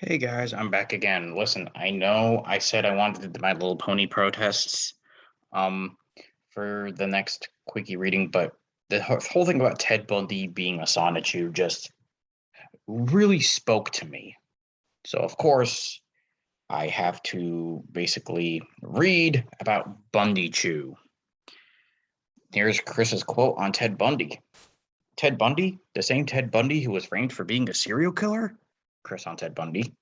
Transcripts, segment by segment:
Hey guys, I'm back again. Listen, I know I said I wanted My Little Pony protests um for the next quickie reading, but the whole thing about Ted Bundy being a Sonichu just really spoke to me. So of course I have to basically read about Bundychu. Here's Chris's quote on Ted Bundy. Ted Bundy? The same Ted Bundy who was framed for being a serial killer? Chris on Ted Bundy.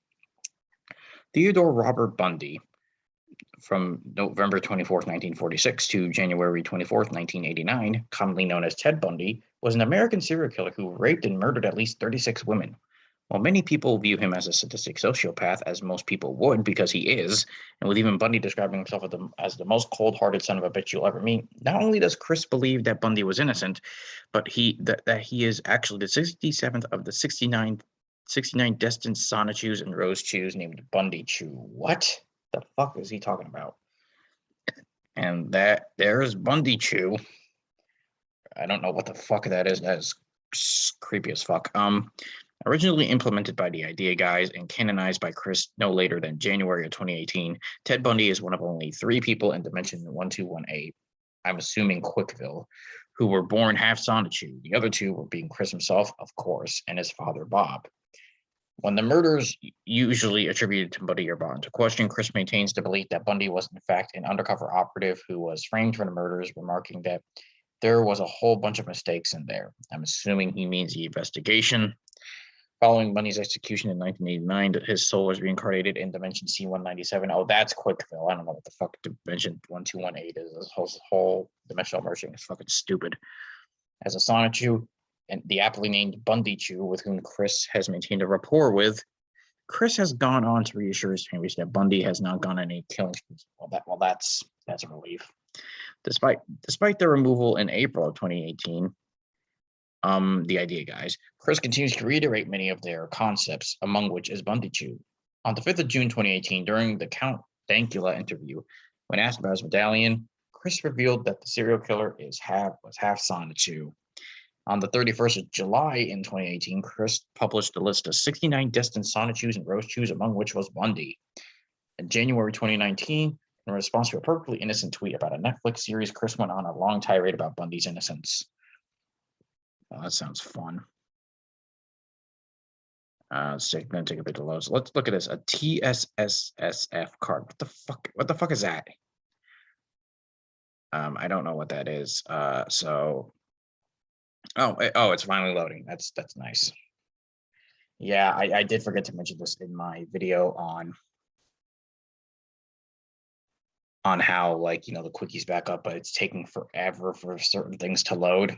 Theodore Robert Bundy, from November 24th, 1946 to January 24th, 1989, commonly known as Ted Bundy, was an American serial killer who raped and murdered at least 36 women. While many people view him as a sadistic sociopath, as most people would because he is, and with even Bundy describing himself as the most cold-hearted son of a bitch you'll ever meet, not only does Chris believe that Bundy was innocent, but that he is actually the 67th of the 69 destined Sonichus and Rosechus named Bundychu. What the fuck is he talking about? And there's Bundychu. I don't know what the fuck that is. That is creepy as fuck. Originally implemented by the Idea Guys and canonized by Chris no later than January of 2018, Ted Bundy is one of only 3 people in Dimension 1218, I'm assuming Quickville, who were born half Sonichu. The other 2 were being Chris himself, of course, and his father, Bob. When the murders usually attributed to Bundy are brought into question, Chris maintains the belief that Bundy was in fact an undercover operative who was framed for the murders, remarking that there was a whole bunch of mistakes in there. I'm assuming he means the investigation. Following Bundy's execution in 1989, his soul was reincarnated in Dimension C197. Oh, that's Quickville. I don't know what the fuck Dimension 1218 is. This whole dimensional merging is fucking stupid. As a Sonichu, and the aptly named Bundychu, with whom Chris has maintained a rapport with, Chris has gone on to reassure his fans that Bundy has not gone on any killing sprees. That's a relief. Despite their removal in April of 2018, the Idea Guys, Chris continues to reiterate many of their concepts, among which is Bundychu. On the 5th of June 2018, during the Count Dankula interview, when asked about his medallion, Chris revealed that the serial killer was half Sonichu. On the 31st of July in 2018, Chris published a list of 69 destined Sonichus and Rosechus, among which was Bundy. In January 2019, in response to a perfectly innocent tweet about a Netflix series, Chris went on a long tirade about Bundy's innocence. Well, that sounds fun. Going to take a bit of load. So let's look at this. A TSSSF card. What the fuck is that? I don't know what that is. Oh, it's finally loading. That's nice. Yeah, I did forget to mention this in my video on how, like, the quickies back up, but it's taking forever for certain things to load.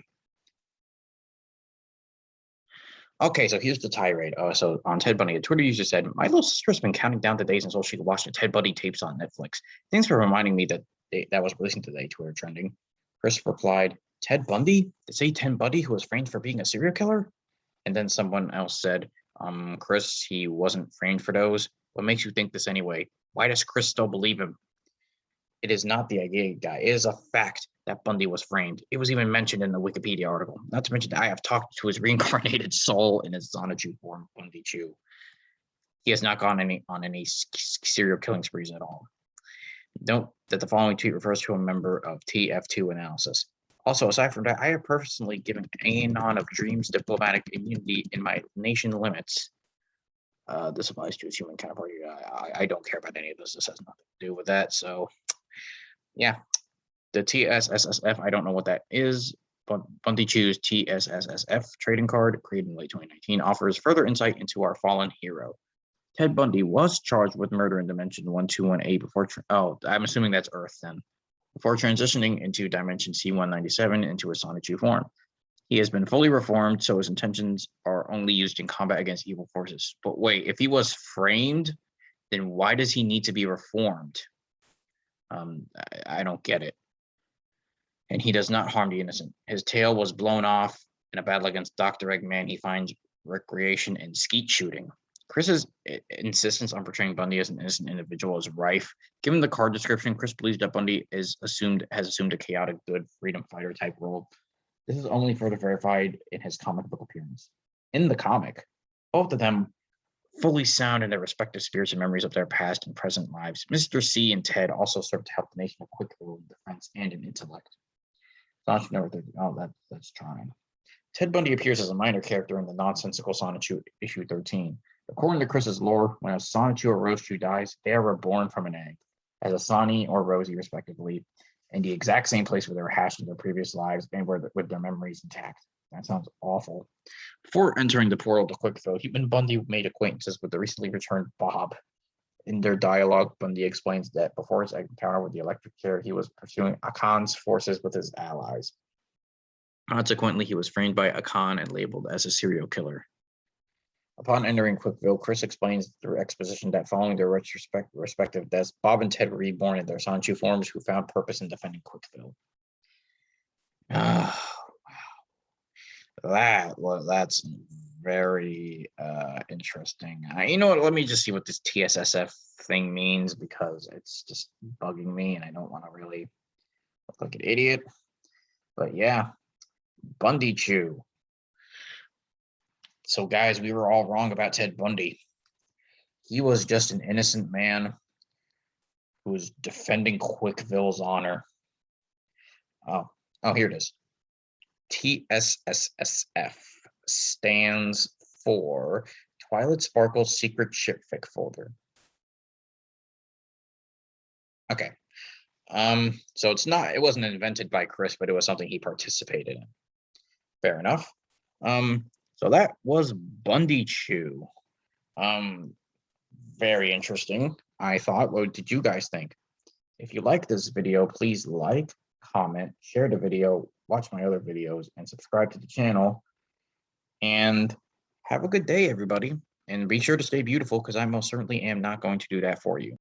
Okay, so here's the tirade. So on Ted Bundy, a Twitter user said, "My little sister has been counting down the days until she could watch the Ted Bundy tapes on Netflix. Thanks for reminding me that that was releasing today." Twitter trending. Chris replied, "Ted Bundy? They say Ted Bundy who was framed for being a serial killer?" And then someone else said, Chris, he wasn't framed for those. What makes you think this anyway? Why does Chris still believe him? It is not the Idea Guy. It is a fact that Bundy was framed. It was even mentioned in the Wikipedia article. Not to mention that I have talked to his reincarnated soul in his Sonichu form, Bundychu. He has not gone on any serial killing sprees at all. Note that the following tweet refers to a member of TF2 analysis. Also, aside from that, I have personally given Anon of Dreams diplomatic immunity in my nation limits. This applies to his human counterpart. I don't care about any of this. This has nothing to do with that. So, yeah, the TSSSF, I don't know what that is, but Bundychu's TSSSF trading card, created in late 2019, offers further insight into our fallen hero. Ted Bundy was charged with murder in Dimension 1218 before, I'm assuming that's Earth then, before transitioning into Dimension C197 into a Sonichu form. He has been fully reformed, so his intentions are only used in combat against evil forces. But wait, if he was framed, then why does he need to be reformed? I don't get it. And he does not harm the innocent. His tail was blown off in a battle against Dr. Eggman. He finds recreation in skeet shooting. Chris's insistence on portraying Bundy as an innocent individual is rife. Given the card description, Chris believes that Bundy has assumed a chaotic good freedom fighter type role. This is only further verified in his comic book appearance. In the comic, both of them fully sound in their respective spirits and memories of their past and present lives. Mr. C and Ted also served to help the nation of Quickville in defense and in intellect. Sonichu never did. Oh, that's charming. Ted Bundy appears as a minor character in the nonsensical Sonichu issue 13. According to Chris's lore, when a Sonichu or Rosechu dies, they are reborn from an egg, as a Sonny or Rosie, respectively, in the exact same place where they were hatched in their previous lives and with their memories intact. That sounds awful. Before entering the portal to Quickville, Human Bundy made acquaintances with the recently returned Bob. In their dialogue, Bundy explains that before his encounter with the electric chair, he was pursuing Akan's forces with his allies. Consequently, he was framed by Akan and labeled as a serial killer. Upon entering Quickville, Chris explains through exposition that following their respective deaths, Bob and Ted were reborn in their Sonichu forms who found purpose in defending Quickville. That's very interesting. You know what? Let me just see what this TSSF thing means because it's just bugging me and I don't want to really look like an idiot. But yeah, Bundychu. So guys, we were all wrong about Ted Bundy. He was just an innocent man who was defending Quickville's honor. Oh, here it is. TSSF stands for Twilight Sparkle's secret shipfic folder. Okay. So it wasn't invented by Chris, but it was something he participated in. Fair enough. So that was Bundychu. Very interesting, I thought. What did you guys think? If you like this video, please like, comment, share the video, watch my other videos, and subscribe to the channel. And have a good day, everybody. And be sure to stay beautiful because I most certainly am not going to do that for you.